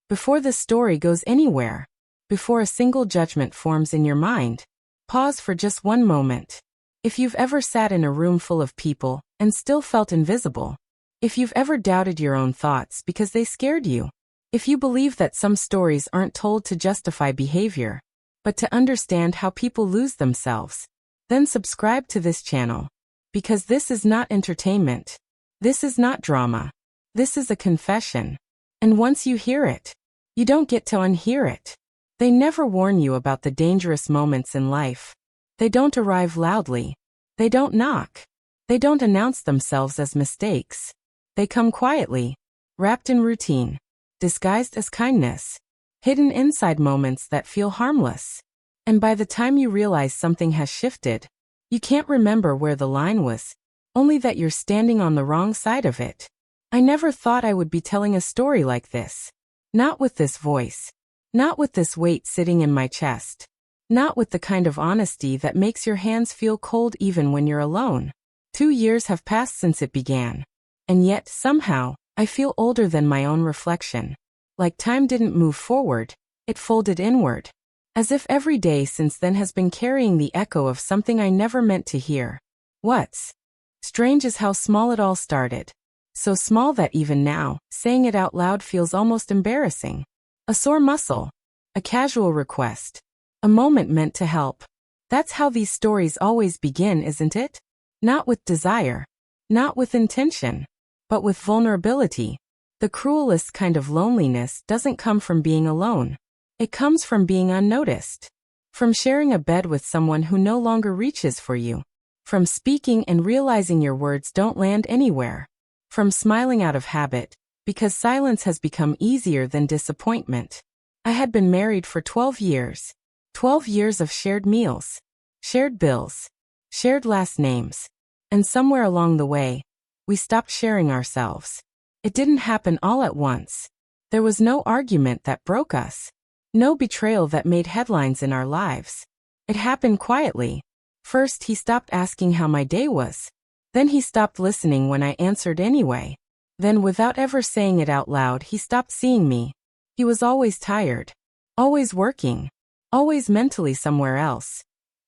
Before the story goes anywhere, before a single judgment forms in your mind, pause for just one moment. If you've ever sat in a room full of people and still felt invisible, if you've ever doubted your own thoughts because they scared you, if you believe that some stories aren't told to justify behavior, but to understand how people lose themselves, then subscribe to this channel. Because this is not entertainment. This is not drama. This is a confession. And once you hear it, you don't get to unhear it. They never warn you about the dangerous moments in life. They don't arrive loudly. They don't knock. They don't announce themselves as mistakes. They come quietly, wrapped in routine, disguised as kindness, hidden inside moments that feel harmless. And by the time you realize something has shifted, you can't remember where the line was, only that you're standing on the wrong side of it. I never thought I would be telling a story like this. Not with this voice. Not with this weight sitting in my chest. Not with the kind of honesty that makes your hands feel cold even when you're alone. 2 years have passed since it began. And yet, somehow, I feel older than my own reflection. Like time didn't move forward, it folded inward. As if every day since then has been carrying the echo of something I never meant to hear. What's strange is how small it all started. So small that even now, saying it out loud feels almost embarrassing. A sore muscle. A casual request. A moment meant to help. That's how these stories always begin, isn't it? Not with desire. Not with intention. But with vulnerability. The cruelest kind of loneliness doesn't come from being alone. It comes from being unnoticed. From sharing a bed with someone who no longer reaches for you. From speaking and realizing your words don't land anywhere. From smiling out of habit, because silence has become easier than disappointment. I had been married for 12 years. 12 years of shared meals. Shared bills. Shared last names. And somewhere along the way, we stopped sharing ourselves. It didn't happen all at once. There was no argument that broke us. No betrayal that made headlines in our lives. It happened quietly. First, he stopped asking how my day was. Then he stopped listening when I answered anyway. Then, without ever saying it out loud, he stopped seeing me. He was always tired. Always working. Always mentally somewhere else.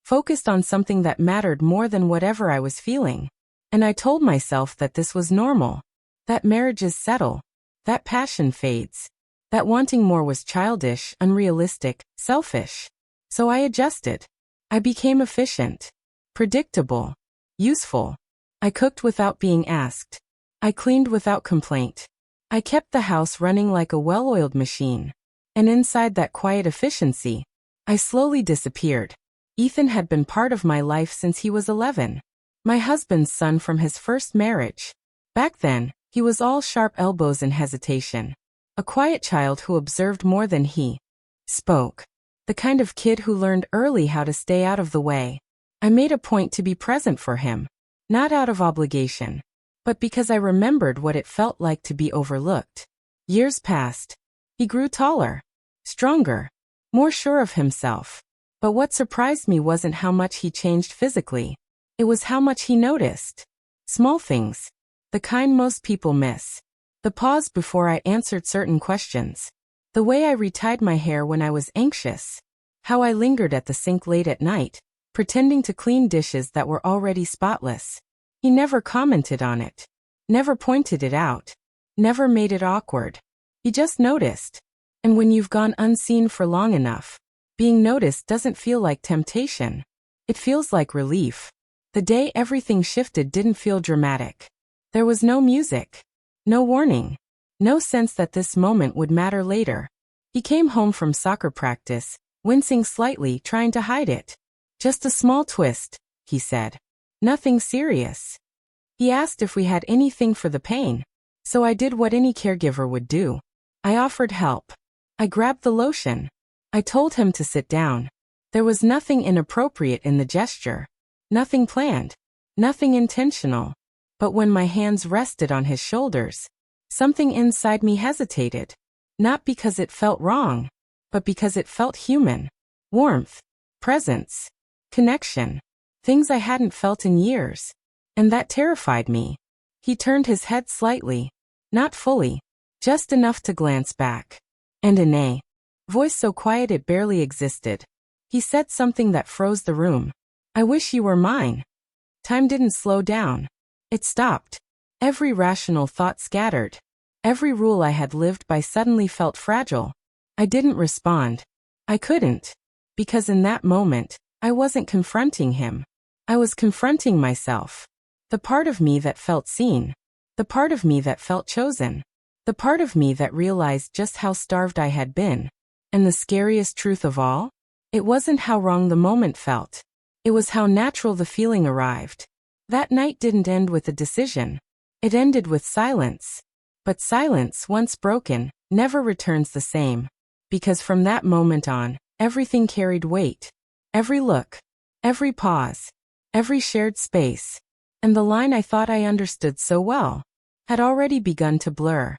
Focused on something that mattered more than whatever I was feeling. And I told myself that this was normal. That marriages settle. That passion fades. That wanting more was childish, unrealistic, selfish. So I adjusted. I became efficient. Predictable. Useful. I cooked without being asked. I cleaned without complaint. I kept the house running like a well-oiled machine. And inside that quiet efficiency, I slowly disappeared. Ethan had been part of my life since he was 11. My husband's son from his first marriage. Back then, he was all sharp elbows and hesitation. A quiet child who observed more than he spoke. The kind of kid who learned early how to stay out of the way. I made a point to be present for him. Not out of obligation, but because I remembered what it felt like to be overlooked. Years passed. He grew taller. Stronger. More sure of himself. But what surprised me wasn't how much he changed physically. It was how much he noticed. Small things. The kind most people miss. The pause before I answered certain questions. The way I retied my hair when I was anxious. How I lingered at the sink late at night, pretending to clean dishes that were already spotless. He never commented on it. Never pointed it out. Never made it awkward. He just noticed. And when you've gone unseen for long enough, being noticed doesn't feel like temptation. It feels like relief. The day everything shifted didn't feel dramatic. There was no music. No warning. No sense that this moment would matter later. He came home from soccer practice, wincing slightly, trying to hide it. Just a small twist, he said. Nothing serious. He asked if we had anything for the pain. So I did what any caregiver would do. I offered help. I grabbed the lotion. I told him to sit down. There was nothing inappropriate in the gesture. Nothing planned. Nothing intentional. But when my hands rested on his shoulders, something inside me hesitated. Not because it felt wrong, but because it felt human. Warmth. Presence. Connection. Things I hadn't felt in years. And that terrified me. He turned his head slightly. Not fully. Just enough to glance back. And in a voice so quiet it barely existed, he said something that froze the room. I wish you were mine. Time didn't slow down. It stopped. Every rational thought scattered. Every rule I had lived by suddenly felt fragile. I didn't respond. I couldn't. Because in that moment, I wasn't confronting him. I was confronting myself. The part of me that felt seen. The part of me that felt chosen. The part of me that realized just how starved I had been. And the scariest truth of all? It wasn't how wrong the moment felt. It was how natural the feeling arrived. That night didn't end with a decision. It ended with silence. But silence, once broken, never returns the same. Because from that moment on, everything carried weight. Every look. Every pause. Every shared space. And the line I thought I understood so well had already begun to blur.